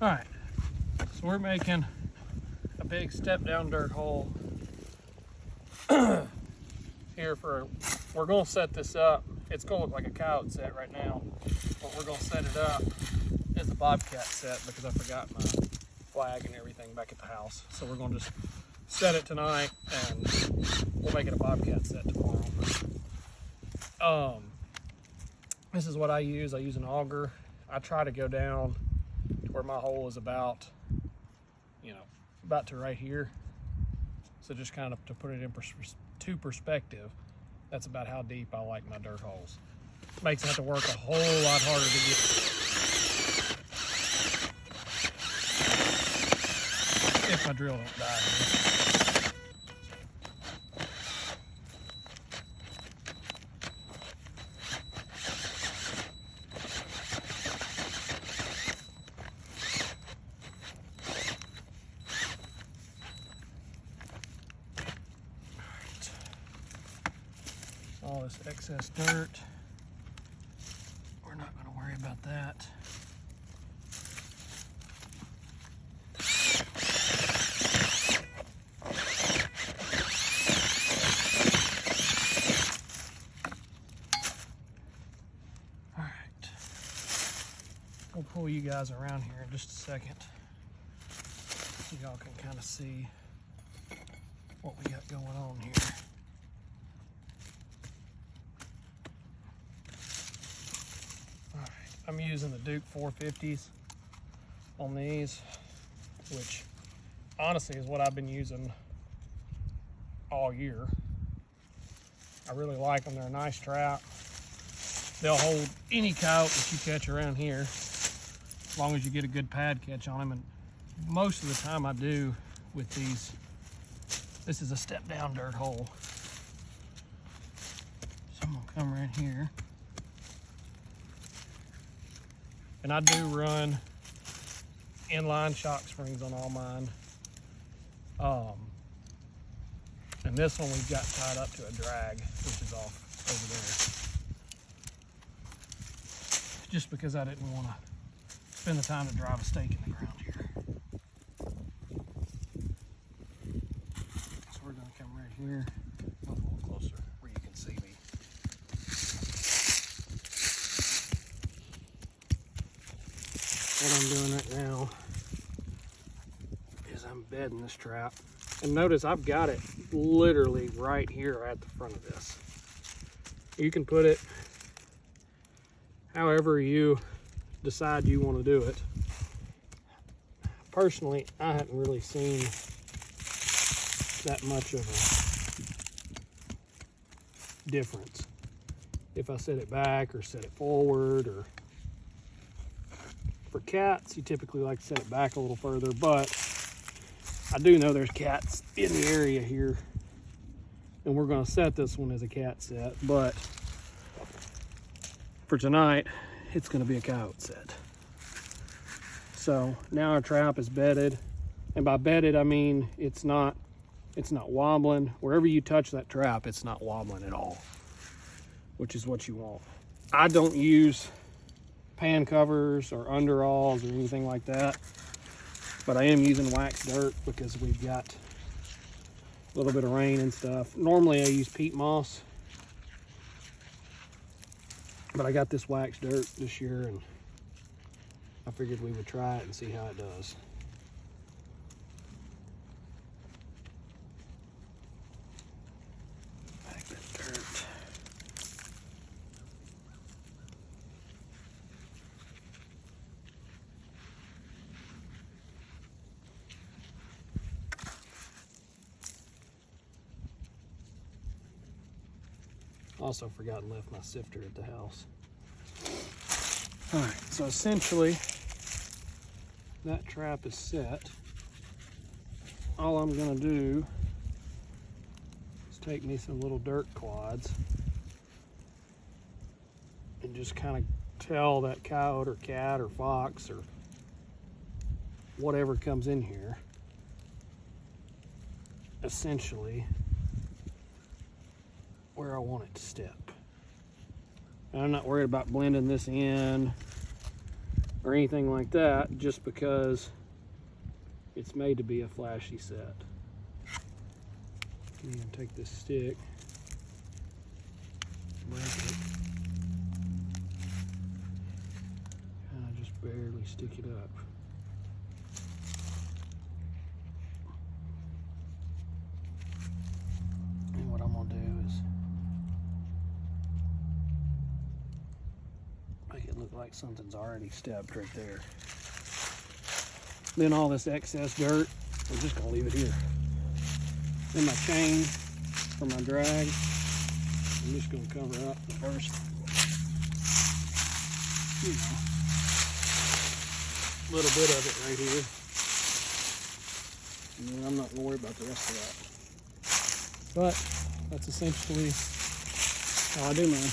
All right, so we're making a big step down dirt hole here we're gonna set this up. It's gonna look like a coyote set right now, but we're gonna set it up as a bobcat set because I forgot my flag and everything back at the house. So we're gonna just set it tonight and we'll make it a bobcat set tomorrow. This is what I use. I use an auger. I try to go down to where my hole is about, about to right here. So just kind of to put it into perspective, that's about how deep I like my dirt holes. Makes it have to work a whole lot harder to get. If my drill don't die. All this excess dirt, we're not going to worry about that. All right, we'll pull you guys around here in just a second so y'all can kind of see what we got going on here. I'm using the Duke 450s on these, which honestly is what I've been using all year. I really like them. They're a nice trap. They'll hold any coyote that you catch around here, as long as you get a good pad catch on them. And most of the time I do with these. This is a step down dirt hole. So I'm gonna come right here. And I do run inline shock springs on all mine. And this one we've got tied up to a drag, which is off over there. Just because I didn't want to spend the time to drive a stake in the ground here. So we're gonna come right here, a little closer where you can see me. What I'm doing right now is I'm bedding this trap. And notice I've got it literally right here at the front of this. You can put it however you decide you want to do it. Personally, I haven't really seen that much of a difference if I set it back or set it forward. Or for cats, you typically like to set it back a little further, but I do know there's cats in the area here, and we're going to set this one as a cat set, but for tonight, it's going to be a coyote set. So now our trap is bedded, and by bedded, I mean it's not wobbling. Wherever you touch that trap, it's not wobbling at all, which is what you want. I don't use pan covers or underalls or anything like that, but I am using wax dirt because we've got a little bit of rain and stuff. Normally I use peat moss, but I got this wax dirt this year and I figured we would try it and see how it does. Back that dirt. Also forgot and left my sifter at the house. All right, so essentially that trap is set. All I'm gonna do is take me some little dirt clods and just kind of tell that coyote or cat or fox or whatever comes in here, essentially where I want it to step. And I'm not worried about blending this in or anything like that, just because it's made to be a flashy set. I'm gonna take this stick, break it, kind of just barely stick it up. And what I'm gonna do is make it look like something's already stepped right there. Then all this excess dirt, we're just gonna leave it here. Then my chain for my drag, I'm just gonna cover up the first, little bit of it right here. And then I'm not gonna worry about the rest of that. But that's essentially how I do mine.